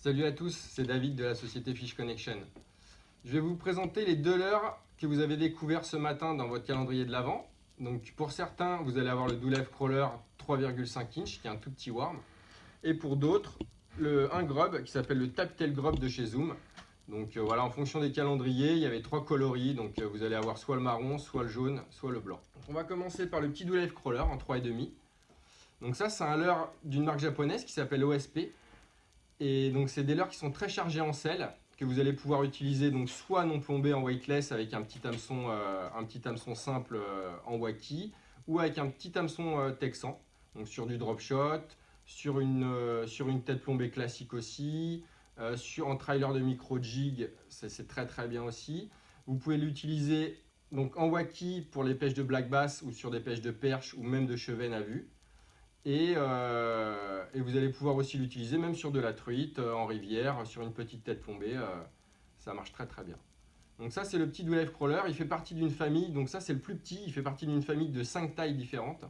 Salut à tous, c'est David de la société Fish Connection. Je vais vous présenter les deux leurres que vous avez découverts ce matin dans votre calendrier de l'Avent. Donc pour certains, vous allez avoir le Doulève Crawler 3,5 inch qui est un tout petit worm. Et pour d'autres, un grub qui s'appelle le Taptail Grub de chez Zoom. Donc voilà, en fonction des calendriers, il y avait trois coloris. Donc vous allez avoir soit le marron, soit le jaune, soit le blanc. Donc, on va commencer par le petit Doulève Crawler en 3,5. Donc ça, c'est un leurre d'une marque japonaise qui s'appelle OSP. Et donc c'est des leurres qui sont très chargés en sel, que vous allez pouvoir utiliser donc soit non plombé en weightless avec un petit hameçon simple en waki, ou avec un petit hameçon texan, donc sur du drop shot, sur une tête plombée classique aussi, en trailer de micro jig, c'est très très bien aussi. Vous pouvez l'utiliser donc en waki pour les pêches de black bass ou sur des pêches de perche ou même de chevenne à vue. Et vous allez pouvoir aussi l'utiliser même sur de la truite, en rivière, sur une petite tête plombée. Ça marche très très bien. Donc ça c'est le petit Doulève Crawler, il fait partie d'une famille, donc ça c'est le plus petit, il fait partie d'une famille de 5 tailles différentes.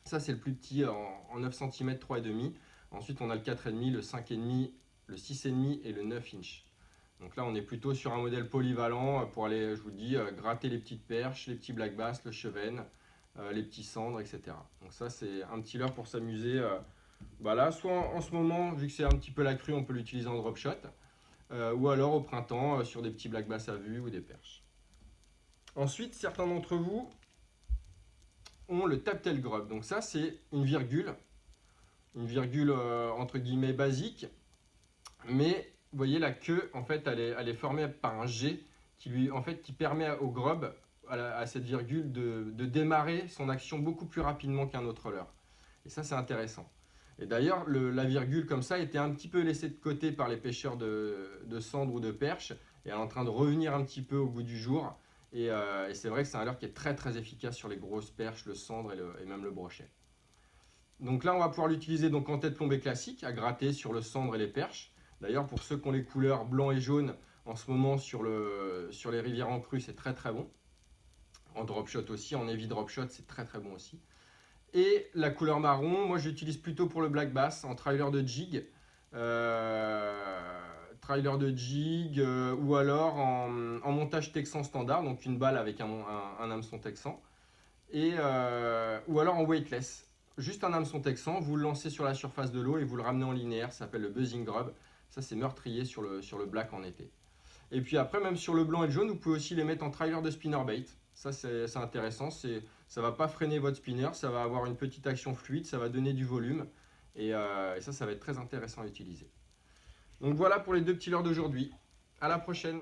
Ça c'est le plus petit en 9 cm 3,5. Ensuite on a le 4,5, le 5,5, le 6,5 et le 9 inch. Donc là on est plutôt sur un modèle polyvalent pour aller, je vous le dis, gratter les petites perches, les petits black bass, le chevenne, les petits cendres, etc. Donc ça c'est un petit leurre pour s'amuser. Là, soit en ce moment, vu que c'est un petit peu la crue, on peut l'utiliser en drop shot, ou alors au printemps sur des petits black bass à vue ou des perches. Ensuite, certains d'entre vous ont le Taptail Grub. Donc ça c'est une virgule entre guillemets basique, mais vous voyez la queue en fait elle est formée par un G qui permet au grub à cette virgule de démarrer son action beaucoup plus rapidement qu'un autre leurre. Et ça c'est intéressant. Et d'ailleurs la virgule comme ça était un petit peu laissée de côté par les pêcheurs de cendres ou de perche, et elle est en train de revenir un petit peu au goût du jour. Et c'est vrai que c'est un leurre qui est très très efficace sur les grosses perches, le cendre et même le brochet. Donc là on va pouvoir l'utiliser donc en tête plombée classique, à gratter sur le cendre et les perches. D'ailleurs pour ceux qui ont les couleurs blanc et jaune, en ce moment sur les rivières en crue c'est très très bon. En drop shot aussi, en heavy drop shot c'est très très bon aussi. Et la couleur marron, moi j'utilise plutôt pour le black bass en trailer de jig, ou alors en montage texan standard, donc une balle avec un hameçon texan, ou alors en weightless. Juste un hameçon texan, vous le lancez sur la surface de l'eau et vous le ramenez en linéaire, ça s'appelle le buzzing grub. Ça c'est meurtrier sur le black en été. Et puis après, même sur le blanc et le jaune, vous pouvez aussi les mettre en trailer de spinnerbait. Ça c'est intéressant, ça ne va pas freiner votre spinner, ça va avoir une petite action fluide, ça va donner du volume. Et ça va être très intéressant à utiliser. Donc voilà pour les deux petits leurres d'aujourd'hui. À la prochaine.